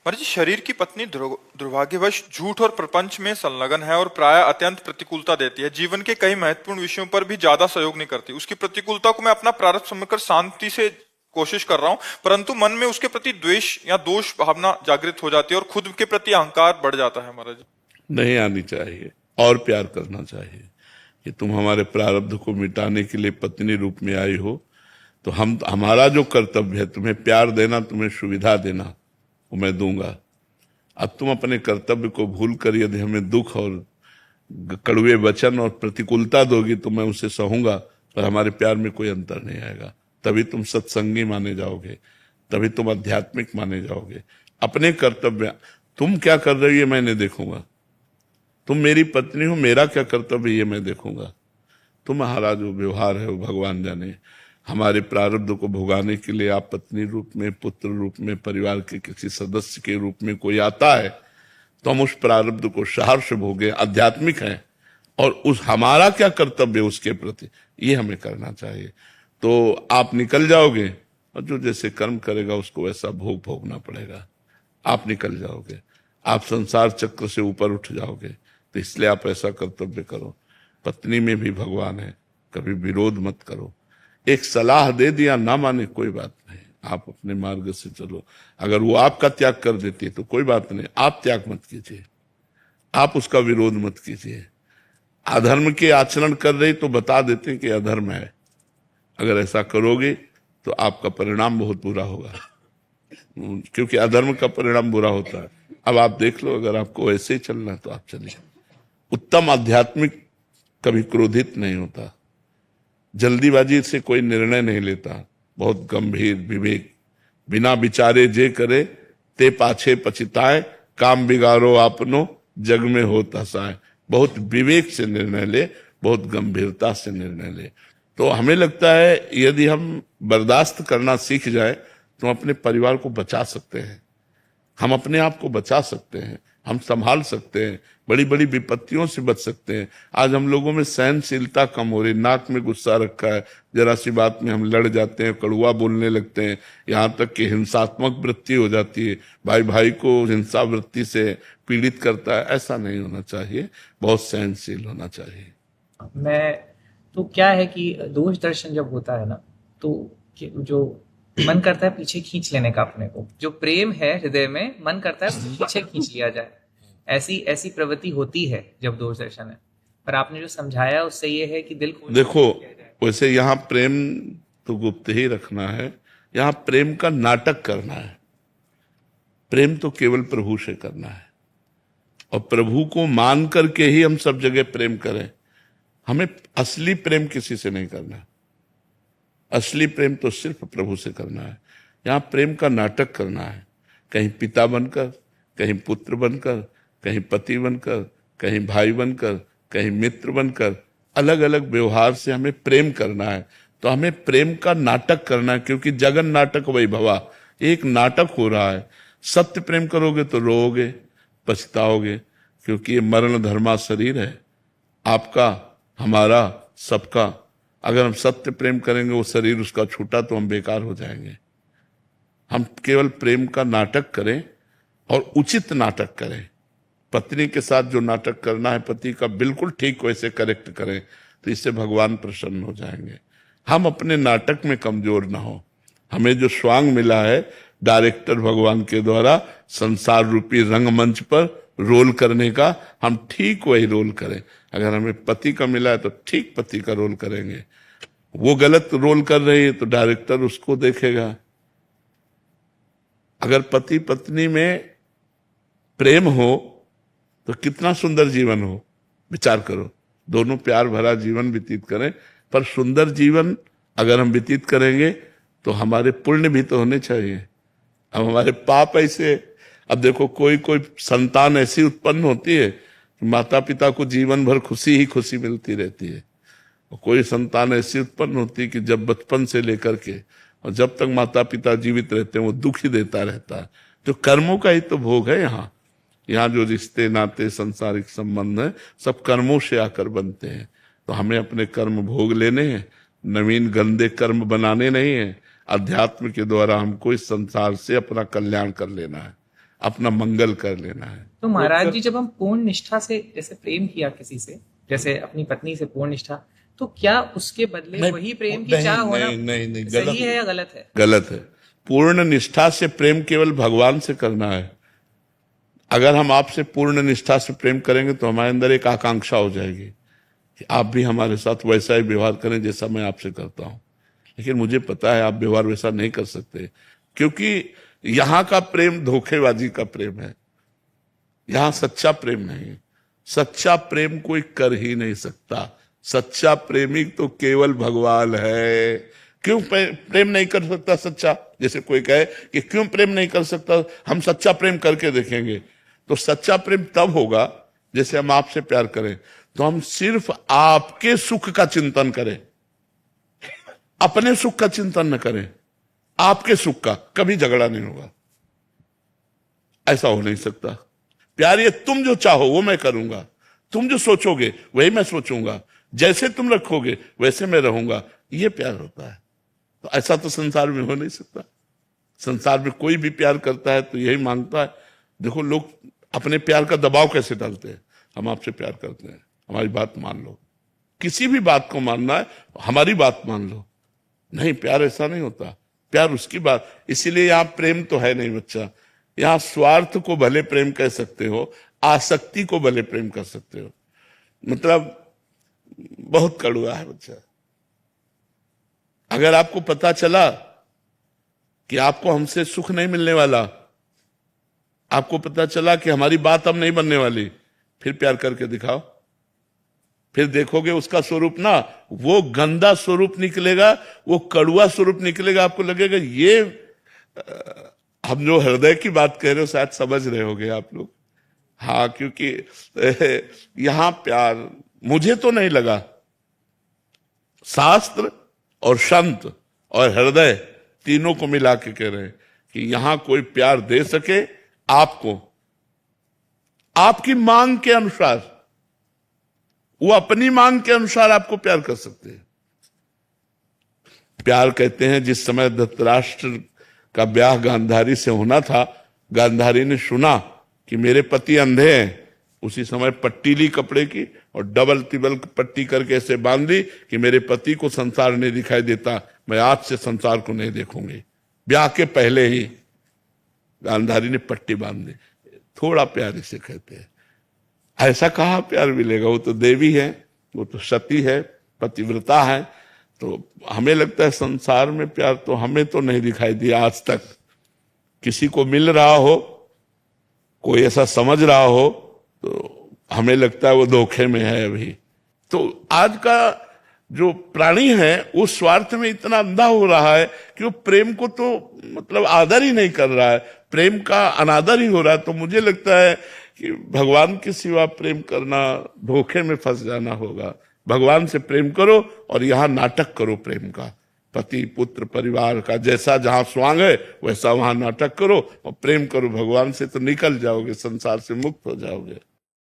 महाराज जी, शरीर की पत्नी दुर्भाग्यवश झूठ और प्रपंच में संलग्न है और प्राय अत्यंत प्रतिकूलता देती है। जीवन के कई महत्वपूर्ण विषयों पर भी ज्यादा सहयोग नहीं करती। उसकी प्रतिकूलता को मैं अपना प्रारब्ध समझकर शांति से कोशिश कर रहा हूँ, परंतु मन में उसके प्रति द्वेष या दोष भावना जागृत हो जाती है और खुद के प्रति अहंकार बढ़ जाता है। महाराज जी, नहीं आनी चाहिए और प्यार करना चाहिए कि तुम हमारे प्रारब्ध को मिटाने के लिए पत्नी रूप में आई हो, तो हमारा जो कर्तव्य है तुम्हें प्यार देना, तुम्हें सुविधा देना, वो मैं दूंगा। अब तुम अपने कर्तव्य को भूल कर यदि हमें दुख और कड़वे वचन और प्रतिकूलता दोगी तो मैं उसे सहूंगा, पर हमारे प्यार में कोई अंतर नहीं आएगा। तभी तुम सत्संगी माने जाओगे, तभी तुम आध्यात्मिक माने जाओगे। अपने कर्तव्य, तुम क्या कर रही है मैंने देखूंगा, तुम मेरी पत्नी हो, मेरा क्या कर्तव्य ये मैं देखूंगा। तुम्हारा जो व्यवहार है वो भगवान जाने। हमारे प्रारब्ध को भुगाने के लिए आप पत्नी रूप में, पुत्र रूप में, परिवार के किसी सदस्य के रूप में कोई आता है तो हम उस प्रारब्ध को सहर्ष भोगे, आध्यात्मिक है, और उस हमारा क्या कर्तव्य उसके प्रति ये हमें करना चाहिए। तो आप निकल जाओगे और जो जैसे कर्म करेगा उसको वैसा भोग भोगना पड़ेगा। आप निकल जाओगे, आप संसार चक्र से ऊपर उठ जाओगे। तो इसलिए आप ऐसा कर्तव्य करो। पत्नी में भी भगवान है, कभी विरोध मत करो। एक सलाह दे दिया, ना माने कोई बात नहीं, आप अपने मार्ग से चलो। अगर वो आपका त्याग कर देती है तो कोई बात नहीं, आप त्याग मत कीजिए, आप उसका विरोध मत कीजिए। अधर्म के आचरण कर रही तो बता देते हैं कि अधर्म है, अगर ऐसा करोगे तो आपका परिणाम बहुत बुरा होगा, क्योंकि अधर्म का परिणाम बुरा होता है। अब आप देख लो, अगर आपको ऐसे ही चलना है तो आप चलिए। उत्तम आध्यात्मिक कभी क्रोधित नहीं होता, जल्दीबाजी से कोई निर्णय नहीं लेता, बहुत गंभीर विवेक, बिना विचारे जे करे ते पाछे पछताए, काम बिगाड़ो आपनो जग में होता साय। बहुत विवेक से निर्णय ले, बहुत गंभीरता से निर्णय ले। तो हमें लगता है यदि हम बर्दाश्त करना सीख जाए तो अपने परिवार को बचा सकते हैं, हम अपने आप को बचा सकते हैं, हम संभाल सकते हैं, बड़ी बड़ी विपत्तियों से बच सकते हैं। आज हम लोगों में सहनशीलता कम हो रही, नाक में गुस्सा रखा है, जरा सी बात में हम लड़ जाते हैं, कड़वा बोलने लगते हैं, यहाँ तक कि हिंसात्मक वृत्ति हो जाती है, भाई भाई को हिंसा वृत्ति से पीड़ित करता है। ऐसा नहीं होना चाहिए, बहुत सहनशील होना चाहिए। मैं तो क्या है कि दोष दर्शन जब होता है ना, तो जो मन करता है पीछे खींच लेने का अपने को, जो प्रेम है हृदय में, मन करता है पीछे खींच लिया जाए। ऐसी ऐसी प्रवृत्ति होती है जब दोष दर्शन है। पर आपने जो समझाया उससे ये है कि दिल को देखो, वैसे यहाँ प्रेम तो गुप्त ही रखना है, यहाँ प्रेम का नाटक करना है। प्रेम तो केवल प्रभु से करना है, और प्रभु को मान करके ही हम सब जगह प्रेम करें। हमें असली प्रेम किसी से नहीं करना, असली प्रेम तो सिर्फ प्रभु से करना है। यहाँ प्रेम का नाटक करना है, कहीं पिता बनकर, कहीं पुत्र बनकर, कहीं पति बनकर, कहीं भाई बनकर, कहीं मित्र बनकर, अलग अलग व्यवहार से हमें प्रेम करना है। तो हमें प्रेम का नाटक करना है, क्योंकि जगन नाटक वही भवा, एक नाटक हो रहा है। सत्य प्रेम करोगे तो रोओगे, पछताओगे, क्योंकि ये मरण धर्मा शरीर है, आपका, हमारा, सबका। अगर हम सत्य प्रेम करेंगे, वो शरीर उसका छूटा तो हम बेकार हो जाएंगे। हम केवल प्रेम का नाटक करें और उचित नाटक करें। पत्नी के साथ जो नाटक करना है पति का, बिल्कुल ठीक वैसे करेक्ट करें, तो इससे भगवान प्रसन्न हो जाएंगे। हम अपने नाटक में कमजोर ना हो। हमें जो स्वांग मिला है डायरेक्टर भगवान के द्वारा संसार रूपी रंगमंच पर रोल करने का, हम ठीक वही रोल करें। अगर हमें पति का मिला है तो ठीक पति का रोल करेंगे। वो गलत रोल कर रही है तो डायरेक्टर उसको देखेगा। अगर पति पत्नी में प्रेम हो तो कितना सुंदर जीवन हो, विचार करो। दोनों प्यार भरा जीवन व्यतीत करें, पर सुंदर जीवन अगर हम व्यतीत करेंगे तो हमारे पुण्य भी तो होने चाहिए। अब हमारे पाप ऐसे, अब देखो कोई कोई संतान ऐसी उत्पन्न होती है कि माता पिता को जीवन भर खुशी ही खुशी मिलती रहती है, और कोई संतान ऐसी उत्पन्न होती है कि जब बचपन से लेकर के और जब तक माता पिता जीवित रहते हैं वो दुख ही देता रहता है। तो कर्मों का ही तो भोग है। यहाँ जो रिश्ते नाते सांसारिक संबंध है सब कर्मों से आकर बनते हैं। तो हमें अपने कर्म भोग लेने हैं, नवीन गंदे कर्म बनाने नहीं है। अध्यात्म के द्वारा हमको इस संसार से अपना कल्याण कर लेना है। अपना मंगल कर लेना है। तो महाराज जी, जब हम पूर्ण निष्ठा से जैसे प्रेम किया किसी से, जैसे अपनी पत्नी से पूर्ण निष्ठा, तो क्या उसके बदले नहीं, वही प्रेम की नहीं, चाह होना नहीं, सही है या गलत है? गलत है। पूर्ण निष्ठा से प्रेम केवल भगवान से करना है। अगर हम आपसे पूर्ण निष्ठा से प्रेम करेंगे तो हमारे अंदर एक आकांक्षा हो जाएगी कि आप भी हमारे साथ वैसा ही व्यवहार करें जैसा मैं आपसे करता हूं। लेकिन मुझे पता है आप व्यवहार वैसा नहीं कर सकते, क्योंकि यहां का प्रेम धोखेबाजी का प्रेम है, यहां सच्चा प्रेम नहीं है। सच्चा प्रेम कोई कर ही नहीं सकता। सच्चा प्रेमी तो केवल भगवान है। क्यों प्रेम नहीं कर सकता सच्चा? जैसे कोई कहे कि क्यों प्रेम नहीं कर सकता, हम सच्चा प्रेम करके देखेंगे। तो सच्चा प्रेम तब होगा जैसे हम आपसे प्यार करें तो हम सिर्फ आपके सुख का चिंतन करें, अपने सुख का चिंतन न करें, आपके सुख का। कभी झगड़ा नहीं होगा, ऐसा हो नहीं सकता। प्यार ये तुम जो चाहो वो मैं करूंगा, तुम जो सोचोगे वही मैं सोचूंगा, जैसे तुम रखोगे वैसे मैं रहूंगा, ये प्यार होता है। तो ऐसा तो संसार में हो नहीं सकता। संसार में कोई भी प्यार करता है तो यही मांगता है। देखो लोग अपने प्यार का दबाव कैसे डालते हैं, हम आपसे प्यार करते हैं, हमारी बात मान लो। किसी भी बात को मानना है, हमारी बात मान लो। नहीं, प्यार ऐसा नहीं होता। प्यार उसकी बात, इसीलिए यहां प्रेम तो है नहीं बच्चा। यहां स्वार्थ को भले प्रेम कह सकते हो, आसक्ति को भले प्रेम कर सकते हो। मतलब बहुत कड़वा है बच्चा। अगर आपको पता चला कि आपको हमसे सुख नहीं मिलने वाला, आपको पता चला कि हमारी बात अब नहीं बनने वाली, फिर प्यार करके दिखाओ। फिर देखोगे उसका स्वरूप ना वो गंदा स्वरूप निकलेगा, वो कड़वा स्वरूप निकलेगा। आपको लगेगा ये हम जो हृदय की बात कह रहे हो शायद समझ रहे होगे आप लोग। हाँ, क्योंकि यहां प्यार मुझे तो नहीं लगा, शास्त्र और संत और हृदय तीनों को मिला के कह रहे हैं कि यहां कोई प्यार दे सके आपको आपकी मांग के अनुसार। वो अपनी मांग के अनुसार आपको प्यार कर सकते हैं। प्यार कहते हैं, जिस समय धृतराष्ट्र का ब्याह गांधारी से होना था, गांधारी ने सुना कि मेरे पति अंधे हैं, उसी समय पट्टीली कपड़े की और डबल तिबल पट्टी करके ऐसे बांध दी कि मेरे पति को संसार नहीं दिखाई देता, मैं आज से संसार को नहीं देखूंगी। ब्याह के पहले ही गांधारी ने पट्टी बांध दी। थोड़ा प्यार इसे कहते हैं। ऐसा कहाँ प्यार मिलेगा? वो तो देवी है, वो तो सती है, पतिव्रता है। तो हमें लगता है संसार में प्यार तो हमें तो नहीं दिखाई दिया आज तक। किसी को मिल रहा हो, कोई ऐसा समझ रहा हो, तो हमें लगता है वो धोखे में है अभी। तो आज का जो प्राणी है वो स्वार्थ में इतना अंधा हो रहा है कि वो प्रेम को तो मतलब आदर ही नहीं कर रहा है, प्रेम का अनादर ही हो रहा है। तो मुझे लगता है कि भगवान के सिवा प्रेम करना धोखे में फंस जाना होगा। भगवान से प्रेम करो और यहाँ नाटक करो प्रेम का, पति पुत्र परिवार का, जैसा जहां स्वांग है वैसा वहां नाटक करो और प्रेम करो भगवान से, तो निकल जाओगे, संसार से मुक्त हो जाओगे।